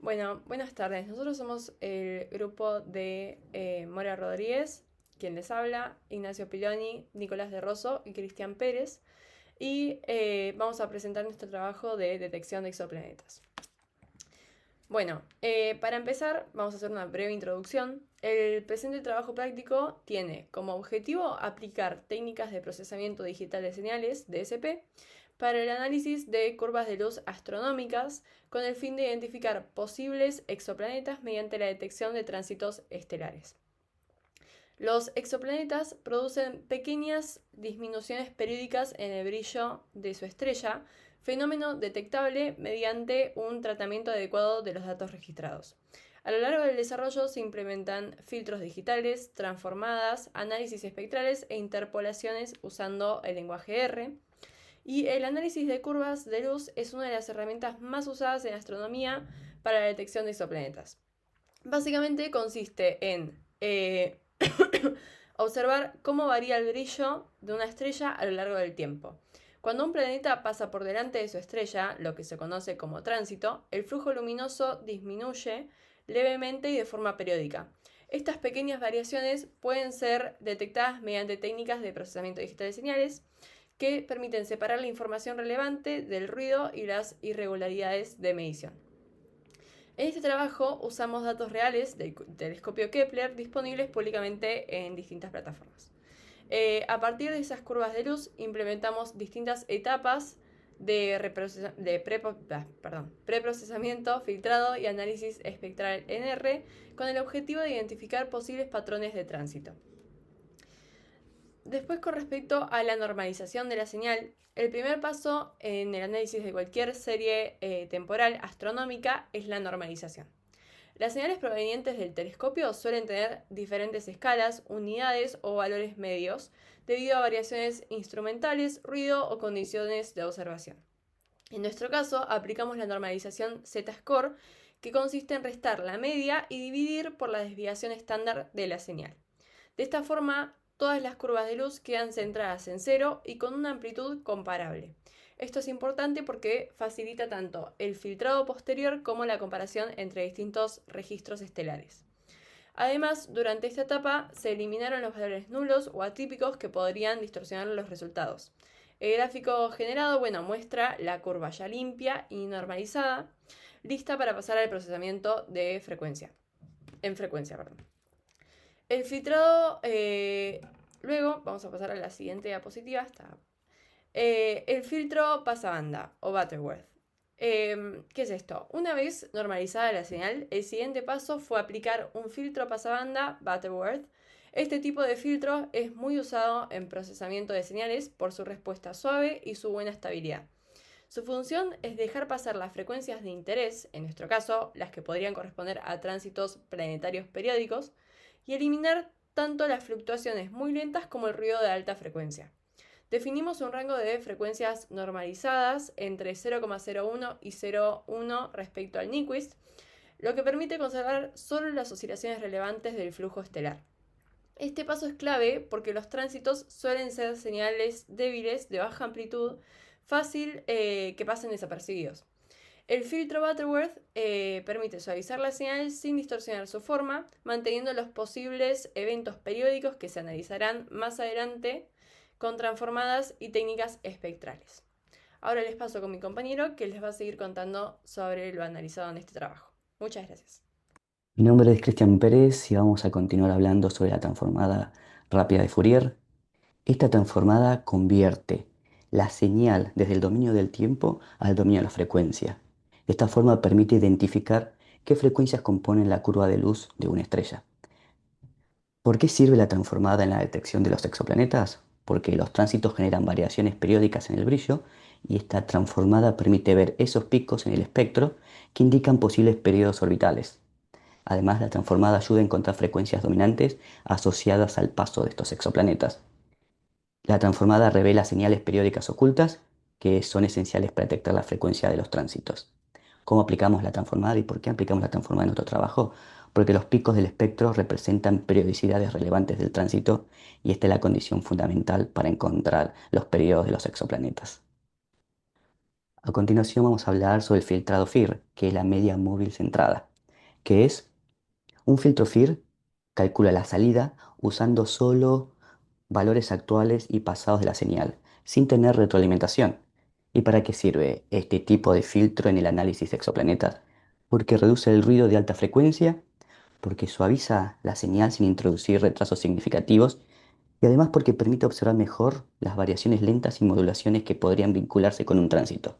Bueno, buenas tardes. Nosotros somos el grupo de Mora Rodríguez, quien les habla, Ignacio Piloni, Nicolás de Rosso y Cristian Pérez. Y vamos a presentar nuestro trabajo de detección de exoplanetas. Bueno, para empezar, vamos a hacer una breve introducción. El presente trabajo práctico tiene como objetivo aplicar técnicas de procesamiento digital de señales, DSP, para el análisis de curvas de luz astronómicas con el fin de identificar posibles exoplanetas mediante la detección de tránsitos estelares. Los exoplanetas producen pequeñas disminuciones periódicas en el brillo de su estrella, fenómeno detectable mediante un tratamiento adecuado de los datos registrados. A lo largo del desarrollo se implementan filtros digitales, transformadas, análisis espectrales e interpolaciones usando el lenguaje R. Y el análisis de curvas de luz es una de las herramientas más usadas en astronomía para la detección de exoplanetas. Básicamente consiste en observar cómo varía el brillo de una estrella a lo largo del tiempo. Cuando un planeta pasa por delante de su estrella, lo que se conoce como tránsito, el flujo luminoso disminuye levemente y de forma periódica. Estas pequeñas variaciones pueden ser detectadas mediante técnicas de procesamiento digital de señales que permiten separar la información relevante del ruido y las irregularidades de medición. En este trabajo usamos datos reales del telescopio Kepler disponibles públicamente en distintas plataformas. A partir de esas curvas de luz implementamos distintas etapas de, preprocesamiento, filtrado y análisis espectral en R con el objetivo de identificar posibles patrones de tránsito. Después, con respecto a la normalización de la señal, el primer paso en el análisis de cualquier serie temporal astronómica es la normalización. Las señales provenientes del telescopio suelen tener diferentes escalas, unidades o valores medios, debido a variaciones instrumentales, ruido o condiciones de observación. En nuestro caso, aplicamos la normalización Z-score, que consiste en restar la media y dividir por la desviación estándar de la señal. De esta forma, todas las curvas de luz quedan centradas en cero y con una amplitud comparable. Esto es importante porque facilita tanto el filtrado posterior como la comparación entre distintos registros estelares. Además, durante esta etapa se eliminaron los valores nulos o atípicos que podrían distorsionar los resultados. El gráfico generado, muestra la curva ya limpia y normalizada, lista para pasar al procesamiento de frecuencia. En frecuencia, perdón. El filtrado, luego, vamos a pasar a la siguiente diapositiva. El filtro pasabanda o Butterworth. ¿Qué es esto? Una vez normalizada la señal, el siguiente paso fue aplicar un filtro pasabanda Butterworth. Este tipo de filtro es muy usado en procesamiento de señales por su respuesta suave y su buena estabilidad. Su función es dejar pasar las frecuencias de interés, en nuestro caso, las que podrían corresponder a tránsitos planetarios periódicos, y eliminar tanto las fluctuaciones muy lentas como el ruido de alta frecuencia. Definimos un rango de frecuencias normalizadas entre 0,01 y 0,1 respecto al Nyquist, lo que permite conservar solo las oscilaciones relevantes del flujo estelar. Este paso es clave porque los tránsitos suelen ser señales débiles de baja amplitud, fácil que pasen desapercibidos. El filtro Butterworth permite suavizar la señal sin distorsionar su forma, manteniendo los posibles eventos periódicos que se analizarán más adelante con transformadas y técnicas espectrales. Ahora les paso con mi compañero que les va a seguir contando sobre lo analizado en este trabajo. Muchas gracias. Mi nombre es Cristian Pérez y vamos a continuar hablando sobre la transformada rápida de Fourier. Esta transformada convierte la señal desde el dominio del tiempo al dominio de la frecuencia. De esta forma permite identificar qué frecuencias componen la curva de luz de una estrella. ¿Por qué sirve la transformada en la detección de los exoplanetas? Porque los tránsitos generan variaciones periódicas en el brillo y esta transformada permite ver esos picos en el espectro que indican posibles periodos orbitales. Además, la transformada ayuda a encontrar frecuencias dominantes asociadas al paso de estos exoplanetas. La transformada revela señales periódicas ocultas que son esenciales para detectar la frecuencia de los tránsitos. ¿Cómo aplicamos la transformada y por qué aplicamos la transformada en nuestro trabajo? Porque los picos del espectro representan periodicidades relevantes del tránsito y esta es la condición fundamental para encontrar los periodos de los exoplanetas. A continuación vamos a hablar sobre el filtrado FIR, que es la media móvil centrada, que es un filtro FIR calcula la salida usando solo valores actuales y pasados de la señal, sin tener retroalimentación. ¿Y para qué sirve este tipo de filtro en el análisis de exoplanetas? Porque reduce el ruido de alta frecuencia, porque suaviza la señal sin introducir retrasos significativos y además porque permite observar mejor las variaciones lentas y modulaciones que podrían vincularse con un tránsito.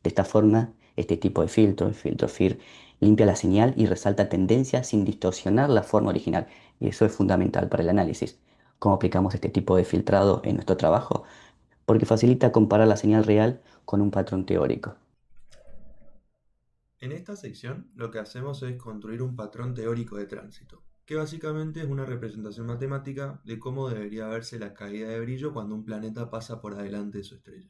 De esta forma, este tipo de filtro, el filtro FIR, limpia la señal y resalta tendencias sin distorsionar la forma original. Y eso es fundamental para el análisis. ¿Cómo aplicamos este tipo de filtrado en nuestro trabajo? Porque facilita comparar la señal real con un patrón teórico. En esta sección lo que hacemos es construir un patrón teórico de tránsito, que básicamente es una representación matemática de cómo debería verse la caída de brillo cuando un planeta pasa por adelante de su estrella.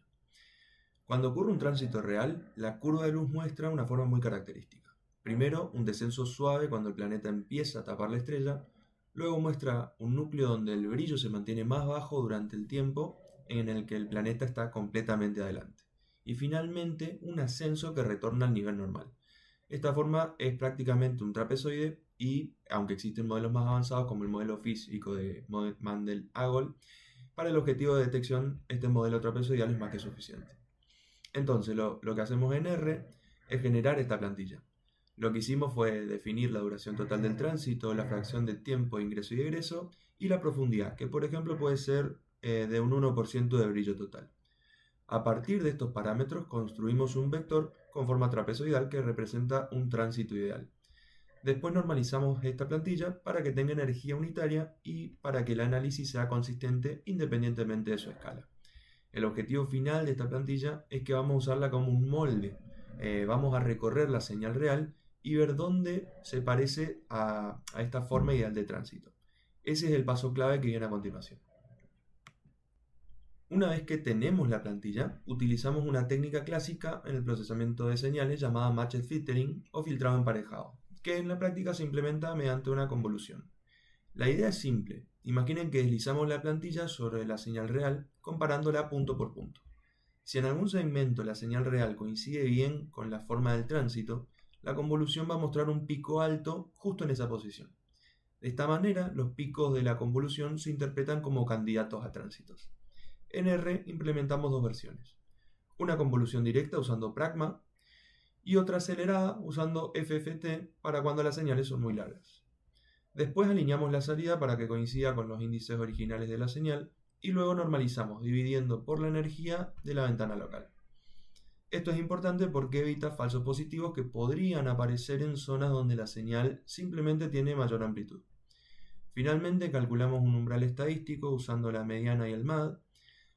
Cuando ocurre un tránsito real, la curva de luz muestra una forma muy característica. Primero, un descenso suave cuando el planeta empieza a tapar la estrella, luego muestra un núcleo donde el brillo se mantiene más bajo durante el tiempo en el que el planeta está completamente adelante, y finalmente un ascenso que retorna al nivel normal. Esta forma es prácticamente un trapezoide y, aunque existen modelos más avanzados como el modelo físico de Mandel-Agol, para el objetivo de detección este modelo trapezoidal es más que suficiente. Entonces lo que hacemos en R es generar esta plantilla. Lo que hicimos fue definir la duración total del tránsito, la fracción de tiempo de ingreso y egreso y la profundidad, que por ejemplo puede ser de un 1% de brillo total. A partir de estos parámetros construimos un vector con forma trapezoidal que representa un tránsito ideal. Después normalizamos esta plantilla para que tenga energía unitaria y para que el análisis sea consistente independientemente de su escala. El objetivo final de esta plantilla es que vamos a usarla como un molde. Vamos a recorrer la señal real y ver dónde se parece a esta forma ideal de tránsito. Ese es el paso clave que viene a continuación. Una vez que tenemos la plantilla, utilizamos una técnica clásica en el procesamiento de señales llamada matched filtering o filtrado emparejado, que en la práctica se implementa mediante una convolución. La idea es simple. Imaginen que deslizamos la plantilla sobre la señal real comparándola punto por punto. Si en algún segmento la señal real coincide bien con la forma del tránsito, la convolución va a mostrar un pico alto justo en esa posición. De esta manera, los picos de la convolución se interpretan como candidatos a tránsitos. En R implementamos dos versiones. Una convolución directa usando Pragma y otra acelerada usando FFT para cuando las señales son muy largas. Después alineamos la salida para que coincida con los índices originales de la señal y luego normalizamos dividiendo por la energía de la ventana local. Esto es importante porque evita falsos positivos que podrían aparecer en zonas donde la señal simplemente tiene mayor amplitud. Finalmente calculamos un umbral estadístico usando la mediana y el MAD.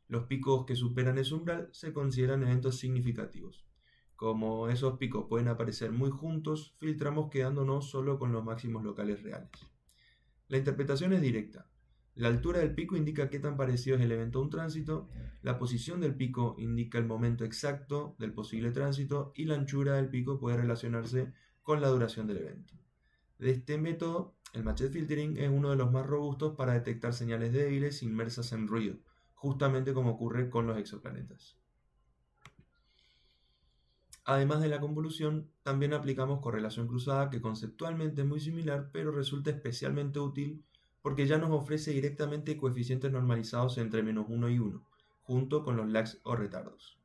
Los picos que superan ese umbral se consideran eventos significativos. Como esos picos pueden aparecer muy juntos, filtramos quedándonos solo con los máximos locales reales. La interpretación es directa. La altura del pico indica qué tan parecido es el evento a un tránsito, la posición del pico indica el momento exacto del posible tránsito y la anchura del pico puede relacionarse con la duración del evento. De este método, el matched filtering es uno de los más robustos para detectar señales débiles inmersas en ruido, justamente como ocurre con los exoplanetas. Además de la convolución, también aplicamos correlación cruzada, que conceptualmente es muy similar, pero resulta especialmente útil porque ya nos ofrece directamente coeficientes normalizados entre -1 y 1, junto con los lags o retardos.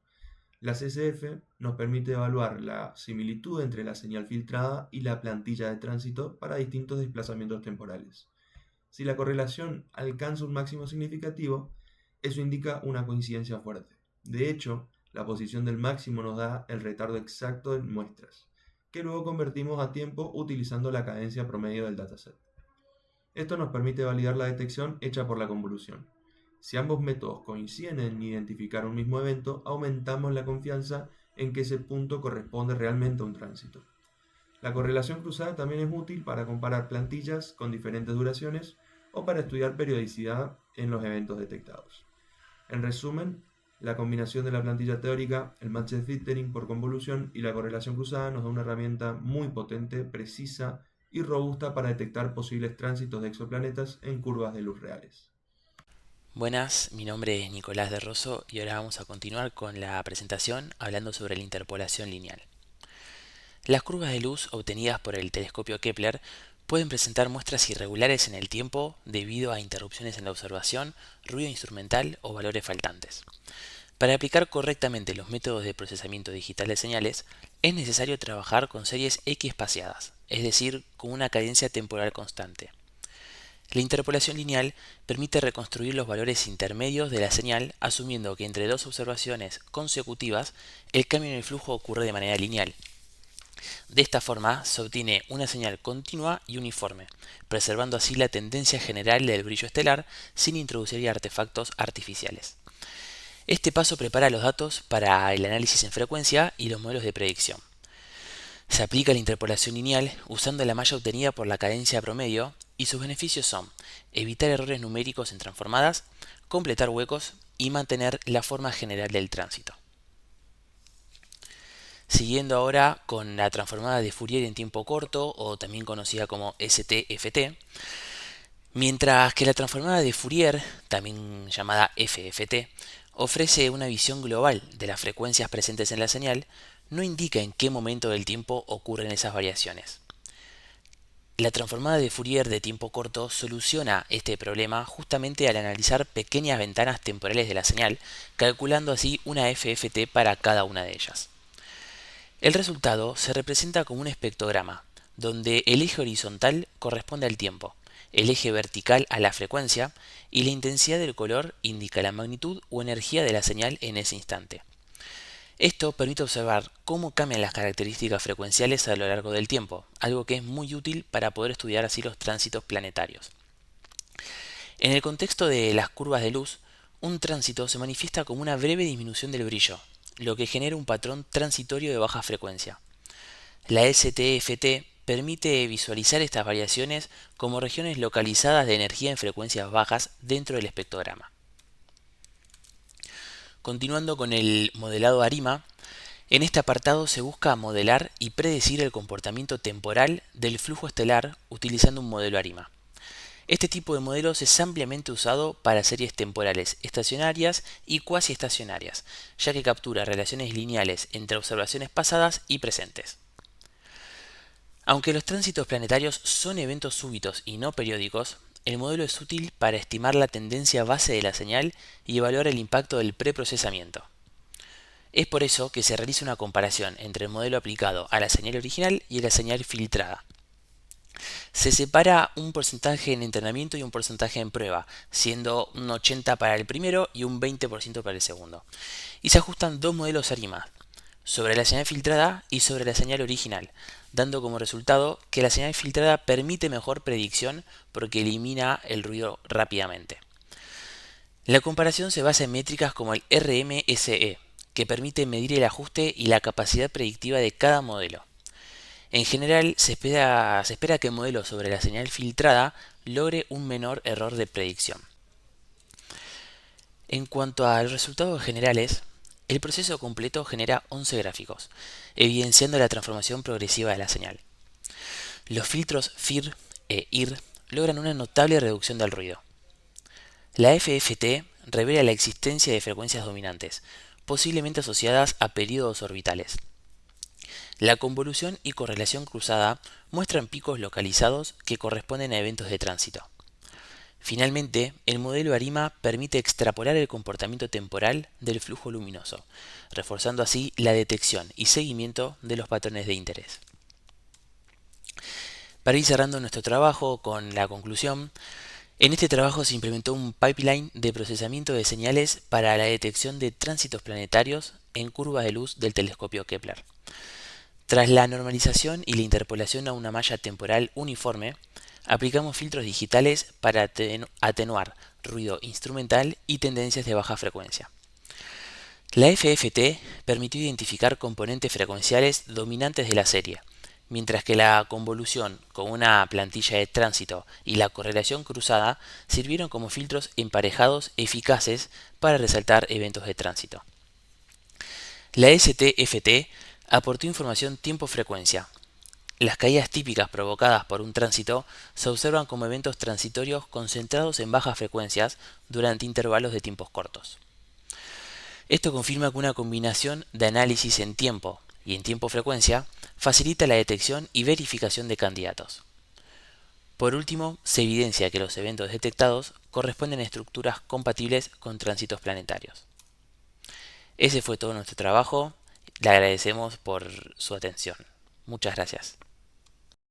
La CSF nos permite evaluar la similitud entre la señal filtrada y la plantilla de tránsito para distintos desplazamientos temporales. Si la correlación alcanza un máximo significativo, eso indica una coincidencia fuerte. De hecho, la posición del máximo nos da el retardo exacto en muestras, que luego convertimos a tiempo utilizando la cadencia promedio del dataset. Esto nos permite validar la detección hecha por la convolución. Si ambos métodos coinciden en identificar un mismo evento, aumentamos la confianza en que ese punto corresponde realmente a un tránsito. La correlación cruzada también es útil para comparar plantillas con diferentes duraciones o para estudiar periodicidad en los eventos detectados. En resumen, la combinación de la plantilla teórica, el matched filtering por convolución y la correlación cruzada nos da una herramienta muy potente, precisa y robusta para detectar posibles tránsitos de exoplanetas en curvas de luz reales. Buenas, mi nombre es Nicolás de Rosso y ahora vamos a continuar con la presentación hablando sobre la interpolación lineal. Las curvas de luz obtenidas por el telescopio Kepler pueden presentar muestras irregulares en el tiempo debido a interrupciones en la observación, ruido instrumental o valores faltantes. Para aplicar correctamente los métodos de procesamiento digital de señales, es necesario trabajar con series X espaciadas, es decir, con una cadencia temporal constante. La interpolación lineal permite reconstruir los valores intermedios de la señal asumiendo que entre dos observaciones consecutivas el cambio en el flujo ocurre de manera lineal. De esta forma se obtiene una señal continua y uniforme, preservando así la tendencia general del brillo estelar sin introducir artefactos artificiales. Este paso prepara los datos para el análisis en frecuencia y los modelos de predicción. Se aplica la interpolación lineal usando la malla obtenida por la cadencia promedio y sus beneficios son evitar errores numéricos en transformadas, completar huecos y mantener la forma general del tránsito. Siguiendo ahora con la transformada de Fourier en tiempo corto, o también conocida como STFT, mientras que la transformada de Fourier, también llamada FFT, ofrece una visión global de las frecuencias presentes en la señal, no indica en qué momento del tiempo ocurren esas variaciones. La transformada de Fourier de tiempo corto soluciona este problema justamente al analizar pequeñas ventanas temporales de la señal, calculando así una FFT para cada una de ellas. El resultado se representa como un espectrograma, donde el eje horizontal corresponde al tiempo, el eje vertical a la frecuencia y la intensidad del color indica la magnitud o energía de la señal en ese instante. Esto permite observar cómo cambian las características frecuenciales a lo largo del tiempo, algo que es muy útil para poder estudiar así los tránsitos planetarios. En el contexto de las curvas de luz, un tránsito se manifiesta como una breve disminución del brillo, lo que genera un patrón transitorio de baja frecuencia. La STFT permite visualizar estas variaciones como regiones localizadas de energía en frecuencias bajas dentro del espectrograma. Continuando con el modelado ARIMA, en este apartado se busca modelar y predecir el comportamiento temporal del flujo estelar utilizando un modelo ARIMA. Este tipo de modelos es ampliamente usado para series temporales estacionarias y cuasi estacionarias, ya que captura relaciones lineales entre observaciones pasadas y presentes. Aunque los tránsitos planetarios son eventos súbitos y no periódicos, el modelo es útil para estimar la tendencia base de la señal y evaluar el impacto del preprocesamiento. Es por eso que se realiza una comparación entre el modelo aplicado a la señal original y a la señal filtrada. Se separa un porcentaje en entrenamiento y un porcentaje en prueba, siendo un 80% para el primero y un 20% para el segundo. Y se ajustan dos modelos ARIMA, sobre la señal filtrada y sobre la señal original, dando como resultado que la señal filtrada permite mejor predicción porque elimina el ruido rápidamente. La comparación se basa en métricas como el RMSE, que permite medir el ajuste y la capacidad predictiva de cada modelo. En general, se espera que el modelo sobre la señal filtrada logre un menor error de predicción. En cuanto a los resultados generales, el proceso completo genera 11 gráficos, evidenciando la transformación progresiva de la señal. Los filtros FIR e IR logran una notable reducción del ruido. La FFT revela la existencia de frecuencias dominantes, posiblemente asociadas a períodos orbitales. La convolución y correlación cruzada muestran picos localizados que corresponden a eventos de tránsito. Finalmente, el modelo ARIMA permite extrapolar el comportamiento temporal del flujo luminoso, reforzando así la detección y seguimiento de los patrones de interés. Para ir cerrando nuestro trabajo con la conclusión, en este trabajo se implementó un pipeline de procesamiento de señales para la detección de tránsitos planetarios en curvas de luz del telescopio Kepler. Tras la normalización y la interpolación a una malla temporal uniforme, aplicamos filtros digitales para atenuar ruido instrumental y tendencias de baja frecuencia. La FFT permitió identificar componentes frecuenciales dominantes de la serie, mientras que la convolución con una plantilla de tránsito y la correlación cruzada sirvieron como filtros emparejados eficaces para resaltar eventos de tránsito. La STFT aportó información tiempo-frecuencia, Las caídas típicas provocadas por un tránsito se observan como eventos transitorios concentrados en bajas frecuencias durante intervalos de tiempos cortos. Esto confirma que una combinación de análisis en tiempo y en tiempo-frecuencia facilita la detección y verificación de candidatos. Por último, se evidencia que los eventos detectados corresponden a estructuras compatibles con tránsitos planetarios. Ese fue todo nuestro trabajo. Le agradecemos por su atención. Muchas gracias.